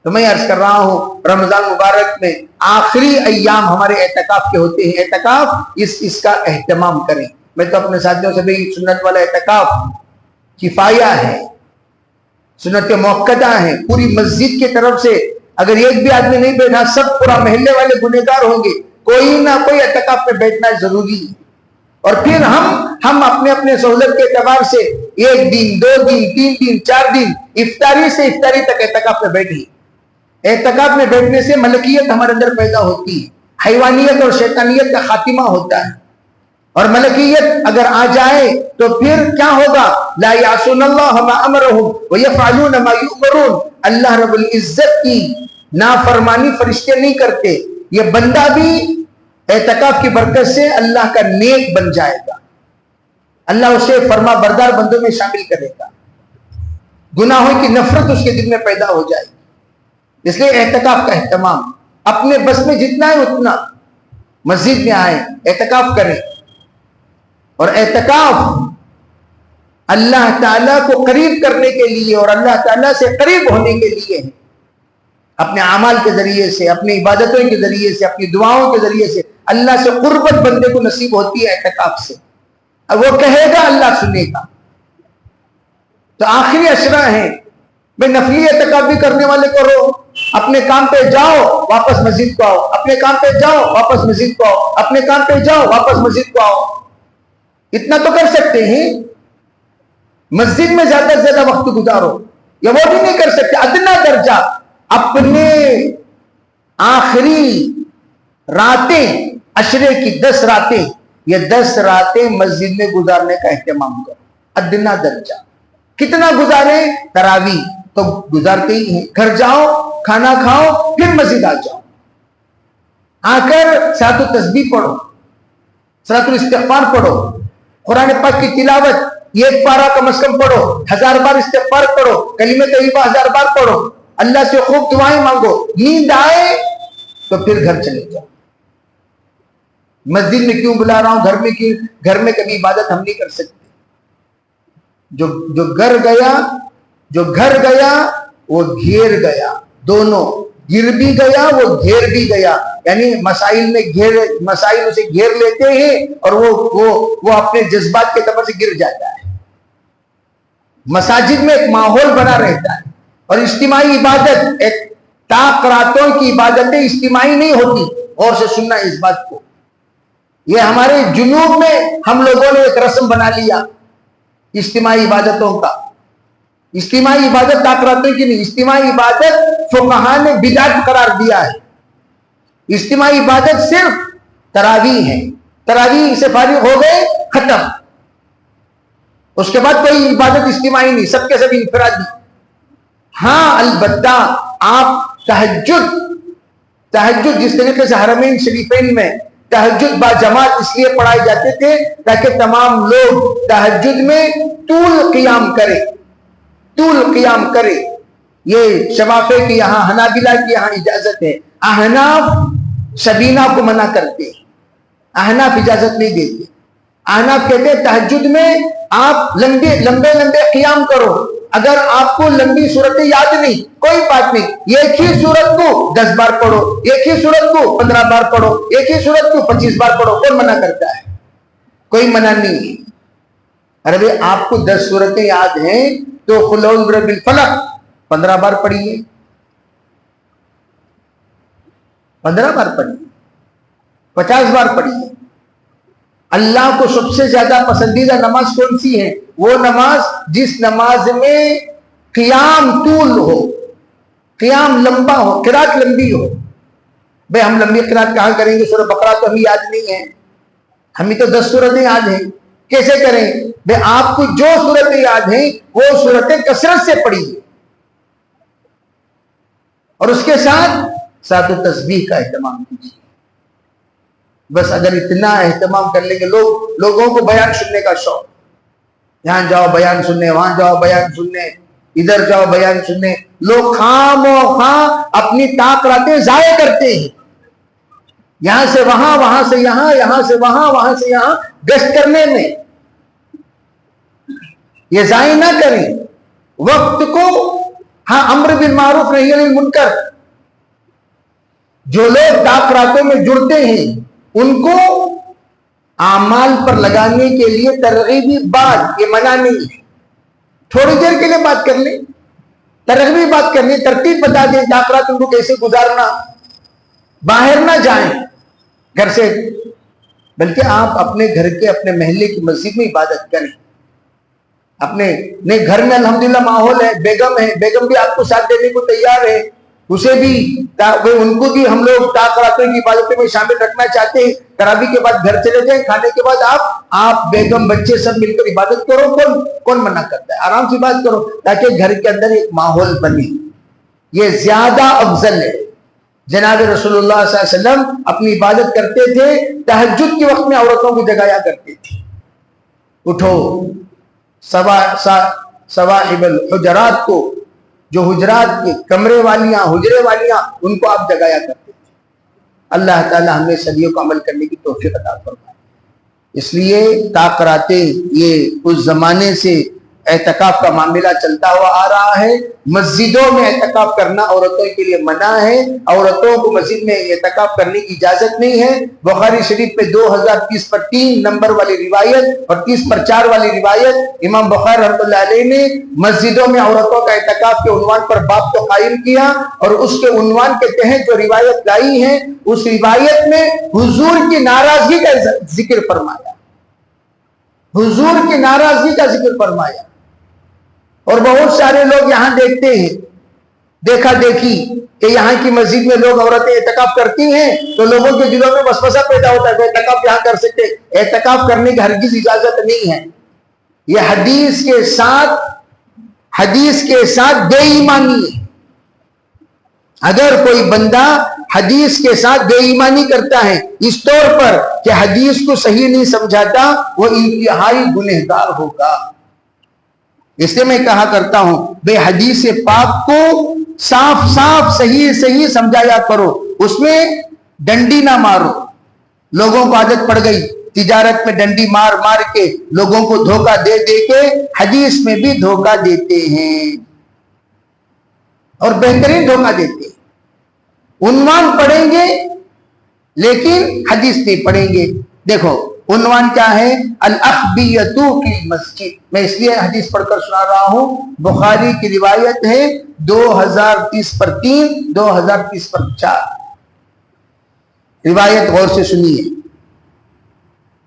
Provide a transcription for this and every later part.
تو میں عرض کر رہا ہوں رمضان مبارک میں آخری ایام ہمارے اعتکاف کے ہوتے ہیں، اعتکاف اس کا اہتمام کریں۔ میں تو اپنے ساتھیوں سے بھی سنت والا اعتکاف کفایہ ہے، سنت موقتہ ہیں، پوری مسجد کی طرف سے اگر ایک بھی آدمی نہیں بیٹھا سب پورا محلے والے گنہگار ہوں گے، کوئی نہ کوئی اعتکاف میں بیٹھنا ضروری ہے۔ اور پھر ہم اپنے اپنے سہولت کے اعتبار سے 1 دن 2 دن 3 دن 4 دن افطاری سے افطاری تک اعتکاف میں بیٹھیں۔ اعتکاف میں بیٹھنے سے ملکیت ہمارے اندر پیدا ہوتی ہے، حیوانیت اور شیطانیت کا خاتمہ ہوتا ہے، اور ملکیت اگر آ جائے تو پھر کیا ہوگا؟ لا یعصون اللہ ما امرہم ویفعلون ما یؤمرون، اللہ رب العزت کی نافرمانی فرشتے نہیں کرتے۔ یہ بندہ بھی اعتکاف کی برکت سے اللہ کا نیک بن جائے گا، اللہ اسے فرما بردار بندوں میں شامل کرے گا، گناہوں کی نفرت اس کے دل میں پیدا ہو جائے گی۔ اس لیے اعتکاف کا اہتمام اپنے بس میں جتنا ہے اتنا مسجد میں آئیں، اعتکاف کریں۔ اور اعتکاف اللہ تعالیٰ کو قریب کرنے کے لیے اور اللہ تعالیٰ سے قریب ہونے کے لیے ہے، اپنے اعمال کے ذریعے سے، اپنی عبادتوں کے ذریعے سے، اپنی دعاؤں کے ذریعے سے اللہ سے قربت بندے کو نصیب ہوتی ہے اعتکاف سے۔ اب وہ کہے گا اللہ سنے گا۔ تو آخری عشرہ ہیں، میں نفلی اعتکاف بھی کرنے والے کرو، اپنے کام پہ جاؤ واپس مسجد کو آؤ، اپنے کام پہ جاؤ واپس مسجد کو آؤ، اپنے کام پہ جاؤ واپس مسجد کو آؤ۔ اتنا تو کر سکتے ہیں، مسجد میں زیادہ سے زیادہ وقت گزارو، یا وہ بھی نہیں کر سکتے، ادنا درجہ اپنے آخری راتیں عشرے کی 10 راتیں، یہ 10 راتیں مسجد میں گزارنے کا اہتمام کرو، ادنا درجہ۔ کتنا گزاریں؟ تراویح تو گزارتے ہی ہیں، گھر جاؤ کھانا کھاؤ پھر مسجد آ جاؤ، آ کر صلاۃ التسبیح پڑھو، صلاۃ الاستغفار پڑھو، قرآن پاک کی تلاوت 1 پارہ کم از کم پڑھو، 1000 بار استغفار پڑھو، کلمہ طیبہ 1000 بار پڑھو، اللہ سے خوب دعائیں مانگو، نیند آئے تو پھر گھر چلے جاؤ۔ مسجد میں کیوں بلا رہا ہوں، گھر میں کبھی عبادت ہم نہیں کر سکتے۔ جو گھر گیا وہ گھیر گیا، دونوں گر بھی گیا وہ گھیر بھی گیا، یعنی مسائل اسے گھیر لیتے ہیں اور وہ اپنے جذبات کے طرف سے گر جاتا ہے۔ مساجد میں ایک ماحول بنا رہتا ہے، اور اجتماعی عبادت، ایک طاق راتوں کی عبادتیں اجتماعی نہیں ہوتی، اور سے سننا اس بات کو۔ یہ ہمارے جنوب میں ہم لوگوں نے ایک رسم بنا لیا اجتماعی عبادتوں کا۔ اجتماعی عبادت طاق راتوں کی نہیں، اجتماعی عبادت فقہا نے بدعت قرار دیا ہے۔ اجتماعی عبادت صرف تراویح ہے، تراویح سے فارغ ہو گئے ختم، اس کے بعد کوئی عبادت اجتماعی نہیں، سب کے سب انفرادی۔ ہاں البتہ آپ تہجد جس طریقے سے حرمین شریفین میں تہجد با جماعت اس لیے پڑھائے جاتے تھے تاکہ تمام لوگ تہجد میں طول قیام کرے۔ یہ شوافے کی یہاں، حنابلہ کی یہاں اجازت ہے، احناف شبینہ کو منع کرتے ہیں، احناف اجازت نہیں دیتے۔ احناف کہتے ہیں تہجد میں آپ لمبے قیام کرو، اگر آپ کو لمبی صورتیں یاد نہیں کوئی بات نہیں، ایک ہی صورت کو 10 بار پڑھو، ایک ہی صورت کو 15 بار پڑھو، ایک ہی صورت کو 25 بار پڑھو، کون منع کرتا ہے؟ کوئی منع نہیں ہے۔ ارے آپ کو 10 صورتیں یاد ہیں تو قل اعوذ برب الفلق 15 بار پڑھیے، 15 بار پڑھیے، 50 بار پڑھیے۔ اللہ کو سب سے زیادہ پسندیدہ نماز کون سی ہے؟ وہ نماز جس نماز میں قیام طول ہو، قیام لمبا ہو، قرات لمبی ہو۔ بھئی ہم لمبی قرات کہاں کریں گے؟ سورہ بقرہ تو ہمیں یاد نہیں ہے، ہمیں تو 10 سورتیں یاد ہیں، کیسے کریں؟ بھئی آپ کو جو سورتیں یاد ہیں وہ سورتیں کثرت سے پڑھیے، اور اس کے ساتھ صلاۃ التسبیح کا اہتمام کیجیے۔ بس اگر اتنا اہتمام کر لیں گے، لوگوں کو بیان سننے کا شوق، یہاں جاؤ بیان سننے، وہاں جاؤ بیان سننے، ادھر جاؤ بیان سننے، لوگ خام و خواہ اپنی طاق راتیں ضائع کرتے ہیں، یہاں سے وہاں، وہاں سے یہاں، یہاں سے وہاں، وہاں سے یہاں گشت کرنے میں۔ یہ ضائع نہ کریں، وقت کو ہاں امر بالمعروف نہی عن المنکر، جو لوگ طاق راتوں میں جڑتے ہیں ان کو اعمال پر لگانے کے لیے ترغیبی بات، یہ منع نہیں ہے، تھوڑی دیر کے لیے بات کر لیں، ترغیبی بات کرنی، ترتیب بتا دیں طاق رات ان کو کیسے گزارنا، باہر نہ جائیں گھر سے، بلکہ آپ اپنے گھر کے اپنے محلے کی مسجد میں عبادت کریں، اپنے گھر میں الحمدللہ ماحول ہے، بیگم ہے، بیگم بھی آپ کو ساتھ دینے کو تیار ہے، اسے بھی ان کو بھی ہم لوگ طاق راتوں کی عبادتوں میں شامل رکھنا چاہتے ہیں، تراویح کے بعد گھر چلے جائیں، کھانے کے بعد آپ بیگم بچے سب مل کر عبادت کرو، کون منع کرتا ہے، آرام سے بات کرو تاکہ گھر کے اندر ایک ماحول بنے، یہ زیادہ افضل ہے۔ جناب رسول اللہ صلی اللہ علیہ وسلم اپنی عبادت کرتے تھے، تہجد کے وقت میں عورتوں کو جگایا کرتے تھے، اٹھو، صواحب الحجرات کو، جو حجرات کے کمرے والیاں، حجرے والیاں، ان کو آپ جگایا کرتے تھے۔ اللہ تعالی ہمیں صدیوں کو عمل کرنے کی توفیق عطا فرمائے۔ اس لیے طاق راتیں یہ اس زمانے سے اعتکاف کا معاملہ چلتا ہوا آ رہا ہے۔ مسجدوں میں اعتکاف کرنا عورتوں کے لیے منع ہے، عورتوں کو مسجد میں اعتکاف کرنے کی اجازت نہیں ہے۔ بخاری شریف میں 2030/3 نمبر والی روایت اور 30/4 والی روایت، امام بخاری رحمۃ اللہ علیہ نے مسجدوں میں عورتوں کا اعتکاف کے عنوان پر باب تو قائم کیا، اور اس کے عنوان کے تحت جو روایت لائی ہے اس روایت میں حضور کی ناراضگی کا ذکر فرمایا، حضور کی ناراضگی کا ذکر فرمایا۔ اور بہت سارے لوگ یہاں دیکھتے ہیں، دیکھا دیکھی کہ یہاں کی مسجد میں لوگ عورتیں اعتکاف کرتی ہیں تو لوگوں کے دلوں میں وسوسہ پیدا ہوتا ہے کہ اعتکاف یہاں کر سکتے، اعتکاف کرنے کی ہرگز اجازت نہیں ہے۔ یہ حدیث کے ساتھ بے ایمانی ہے۔ اگر کوئی بندہ حدیث کے ساتھ بے ایمانی کرتا ہے اس طور پر کہ حدیث کو صحیح نہیں سمجھاتا، وہ انتہائی گنہگار ہوگا۔ اس لیے میں کہا کرتا ہوں بے حدیث پاک کو صاف صاف صحیح سمجھایا کرو، اس میں ڈنڈی نہ مارو۔ لوگوں کو عادت پڑ گئی تجارت میں ڈنڈی مار مار کے لوگوں کو دھوکہ دے دے کے حدیث میں بھی دھوکہ دیتے ہیں، اور بہترین دھوکہ دیتے ہیں۔ عنوان پڑھیں گے لیکن حدیث نہیں پڑھیں گے۔ دیکھو عنوان کیا ہے؟ الاخبیۃ فی المسجد۔ میں اس لیے حدیث پڑھ کر سنا رہا ہوں، بخاری کی روایت ہے 2030/3 2030/4 روایت غور سے سنیے۔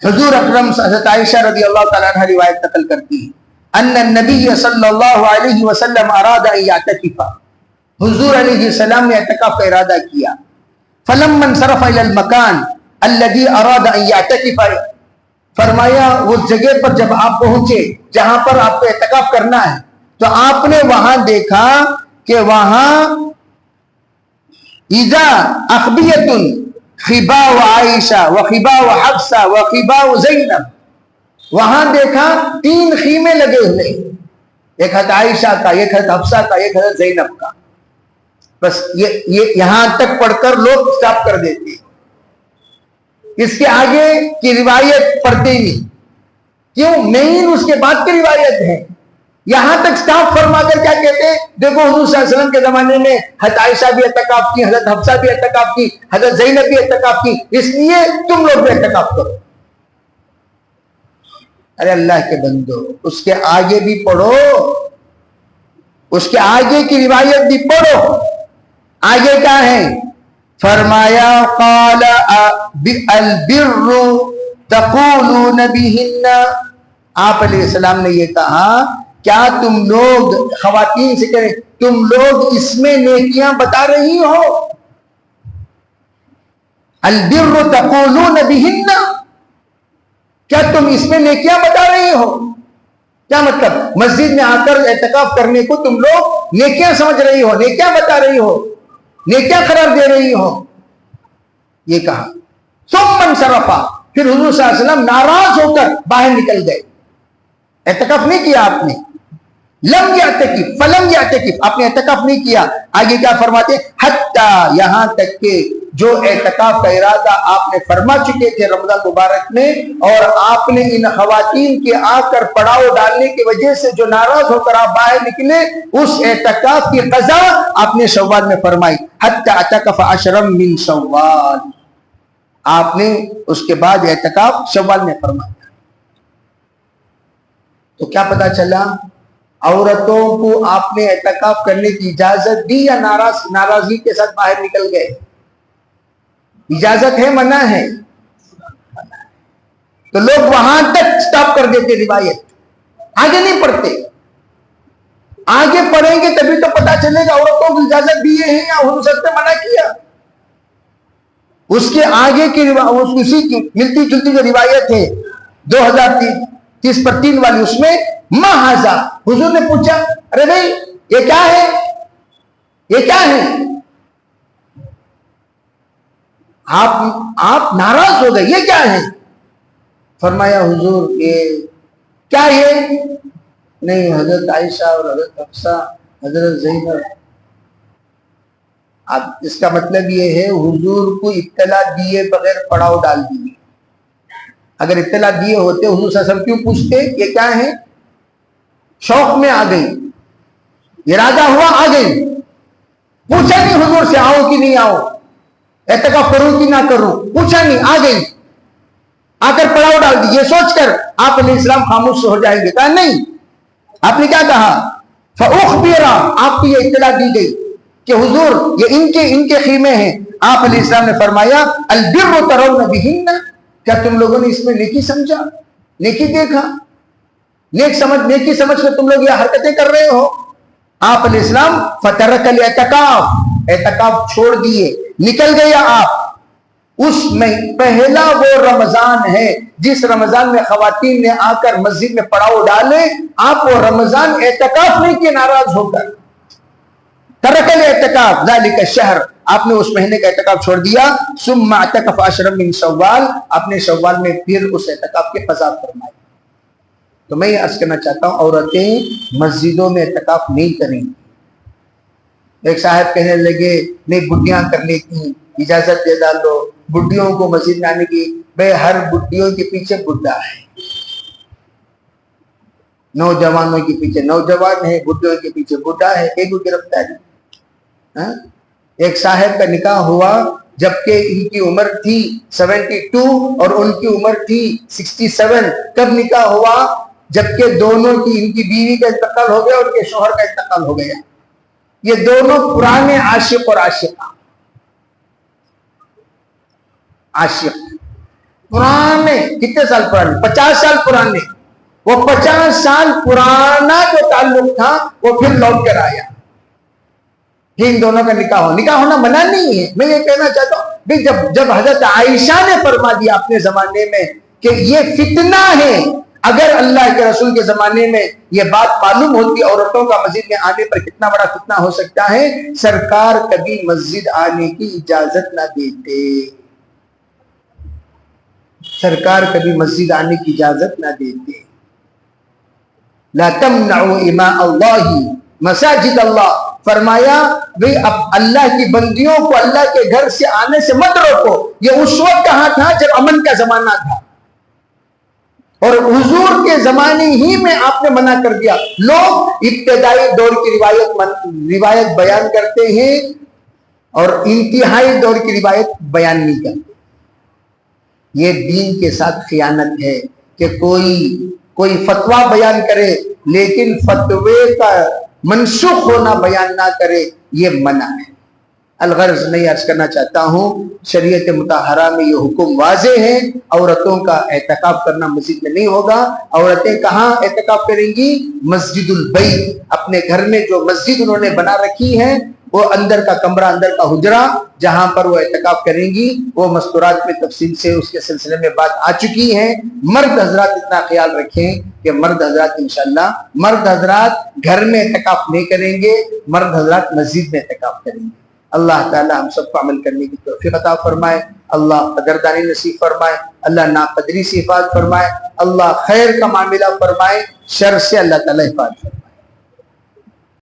حضور اکرم حضرت عائشہ رضی اللہ تعالیٰ عنہ روایت نقل کرتی ہے، ان النبی صلی اللہ علیہ وسلم اراد ان یعتکف، حضور علیہ السلام نے اعتکاف کا ارادہ کیا۔ فلما انصرف الى المکان الذي اراد ان یعتکف، فرمایا وہ جگہ پر جب آپ پہنچے جہاں پر آپ کو اعتکاف کرنا ہے تو آپ نے وہاں دیکھا کہ وہاں اذا اخبیۃ خباء عائشہ و خباء حفصہ و خباء زینب، وہاں دیکھا 3 خیمے لگے ہوئے، ایک حضرت عائشہ کا، ایک حضرت حفصہ کا، ایک حضرت زینب کا۔ بس یہ یہاں تک پڑھ کر لوگ سٹاپ کر دیتے ہیں، اس کے آگے کی روایت پڑھتے نہیں، کیوں؟ مین اس کے بعد کی روایت ہے۔ یہاں تک سٹاپ فرما کر کیا کہتے ہیں؟ دیکھو حضور صلی اللہ علیہ وسلم کے زمانے میں حضرت عائشہ بھی اعتکاف کی، حضرت حفصہ بھی اعتکاف کی، حضرت زینب بھی اعتکاف کی، اس لیے تم لوگ بھی اعتکاف کرو۔ ارے اللہ کے بندو، اس کے آگے بھی پڑھو، اس کے آگے کی روایت بھی پڑھو۔ آگے کیا ہے؟ فرمایا قال البر تقولون بہن، آپ علیہ السلام نے یہ کہا کیا تم لوگ خواتین سے کہیں تم لوگ اس میں نیکیاں بتا رہی ہو؟ البر تقولون بہن، کیا تم اس میں نیکیاں بتا رہی ہو؟ کیا مطلب؟ مسجد میں آ کر اعتکاف کرنے کو تم لوگ نیکیاں سمجھ رہی ہو، نیکیاں بتا رہی ہو، نیکیاں قرار دے رہی ہو، یہ کہا۔ ثم انصرفا، پھر حضور صلی اللہ علیہ وسلم ناراض ہو کر باہر نکل گئے۔ اعتکاف نہیں کیا آپ نے، لم یعتکف فلم یعتکف، آپ نے اعتکاف نہیں کیا۔ آگے کیا فرماتے؟ حتی، یہاں تک کہ جو اعتکاف کا ارادہ آپ نے فرما چکے تھے رمضان مبارک میں، اور آپ نے ان خواتین کے آ کر پڑاؤ ڈالنے کی وجہ سے جو ناراض ہو کر آپ باہر نکلے، اس اعتکاف کی قضا آپ نے شوال میں فرمائی، حتی اعتکف عشرا من شوال، آپ نے اس کے بعد اعتکاف شوال میں فرمایا۔ تو کیا پتا چلا، عورتوں کو آپ نے اعتکاف کرنے کی اجازت دی یا ناراضگی کے ساتھ باہر نکل گئے؟ اجازت ہے، منع ہے؟ تو لوگ وہاں تک سٹاپ کر دیتے، روایت آگے نہیں پڑھتے۔ آگے پڑھیں گے تبھی تو پتا چلے گا عورتوں کو اجازت دیے ہیں یا حضور صلی اللہ علیہ وسلم نے منع کیا۔ اس کے آگے کی اسی کی ملتی جلتی جو روایت ہے 2030 پر 3 والی، اس میں ما ھذا، حضور نے پوچھا ارے بھائی یہ کیا ہے، یہ کیا ہے؟ آپ ناراض ہو گئے، یہ کیا ہے؟ فرمایا حضور یہ کیا ہے؟ نہیں، حضرت عائشہ اور حضرت حفصہ، حضرت زینب۔ اب اس کا مطلب یہ ہے حضور کو اطلاع دیے بغیر پڑاؤ ڈال دیے۔ اگر اطلاع دیے ہوتے حضور صلی اللہ علیہ وسلم کیوں پوچھتے یہ کیا ہے؟ شوق میں آ گئی، ارادہ ہوا آ گئی، پوچھا نہیں حضور سے آؤ کہ نہیں آؤ، اعتکاف کروں کہ نہ کروں، پوچھا نہیں، آ گئی، آ کر پڑاؤ ڈال دی، یہ سوچ کر آپ علیہ السلام خاموش ہو جائیں گے؟ کہا نہیں، آپ نے کیا کہا؟ فَأُخْبِرَ، آپ کو یہ اطلاع دی گئی کہ حضور یہ ان کے خیمے ہیں۔ آپ علیہ السلام نے فرمایا البر ترون بہن، کیا تم لوگوں نے اس میں نیکی سمجھا، نیکی دیکھا، نیکی سمجھ کر تم لوگ یہ حرکتیں کر رہے ہو؟ آپ علیہ السلام فترک الاعتکاف، اعتکاف چھوڑ دیے، نکل گیا آپ۔ اس میں پہلا وہ رمضان ہے جس رمضان میں خواتین نے آ کر مسجد میں پڑاؤ ڈالے، آپ وہ رمضان اعتکاف نہیں کیے ناراض ہو کر، ترک الاعتکاف ذالک الشہر، آپ نے اس مہینے کا اعتکاف چھوڑ دیا۔ ثم اعتکف عشرا من شوال، آپ نے شوال میں پھر اس اعتکاف کی قضا فرمائی۔ تو میں یہ عرض کرنا چاہتا ہوں عورتیں مسجدوں میں اعتکاف نہیں کریں۔ ایک صاحب کہنے لگے نہیں بڈیاں کر لیتی، اجازت دے ڈالو بڈیوں کو مسجد میں آنے کی۔ بھائی ہر بڈیوں کے پیچھے بڈھا ہے، نوجوانوں کے پیچھے نوجوان ہے، بڈھوں کے پیچھے بڈھا ہے، ایک گرفتاری۔ ایک صاحب کا نکاح ہوا جبکہ ان کی عمر تھی 72 اور ان کی عمر تھی 67۔ کب نکاح ہوا؟ جبکہ دونوں کی، ان کی بیوی کا انتقال ہو گیا اور ان کے شوہر کا انتقال ہو گیا۔ یہ دونوں پرانے عاشق اور عاشقہ، عاشق پرانے، کتنے سال پرانے؟ 50 سال پرانے۔ وہ 50 سال پرانا جو تعلق تھا وہ پھر لوٹ کر آیا کہ ان دونوں کا نکاح ہونا منع نہیں ہے۔ میں یہ کہنا چاہتا ہوں جب حضرت عائشہ نے فرما دیا اپنے زمانے میں کہ یہ فتنہ ہے، اگر اللہ کے رسول کے زمانے میں یہ بات معلوم ہوتی عورتوں کا مسجد میں آنے پر کتنا بڑا فتنہ ہو سکتا ہے، سرکار کبھی مسجد آنے کی اجازت نہ دیتے، سرکار کبھی مسجد آنے کی اجازت نہ دیتے۔ لا تمنعوا اماء اللہ مساجد اللہ، فرمایا بھئی اب اللہ کی بندیوں کو اللہ کے گھر سے آنے سے مت روکو۔ یہ اس وقت کہا تھا جب امن کا زمانہ تھا، اور حضور کے زمانے ہی میں آپ نے منع کر دیا۔ لوگ ابتدائی دور کی روایت بیان کرتے ہیں اور انتہائی دور کی روایت بیان نہیں کرتے۔ یہ دین کے ساتھ خیانت ہے کہ کوئی فتویٰ بیان کرے لیکن فتوے کا منسوخ ہونا بیان نہ کرے، یہ منع ہے۔ الغرض میں عرض کرنا چاہتا ہوں شریعت مطہرہ میں یہ حکم واضح ہے، عورتوں کا اعتکاف کرنا مسجد میں نہیں ہوگا۔ عورتیں کہاں اعتکاف کریں گی؟ مسجد البیت، اپنے گھر میں جو مسجد انہوں نے بنا رکھی ہے، وہ اندر کا کمرہ، اندر کا حجرہ، جہاں پر وہ اعتکاف کریں گی۔ وہ مستورات میں تفصیل سے اس کے سلسلے میں بات آ چکی ہے۔ مرد حضرات اتنا خیال رکھیں کہ مرد حضرات انشاءاللہ مرد حضرات گھر میں اعتکاف نہیں کریں گے، مرد حضرات مسجد میں اعتکاف کریں گے۔ اللہ تعالی ہم سب کو عمل کرنے کی توفیق عطا فرمائے، اللہ قدردانی نصیب فرمائے، اللہ ناقدری سے حفاظت فرمائے، اللہ خیر کا معاملہ فرمائے، شر سے اللہ تعالی حفاظت فرمائے۔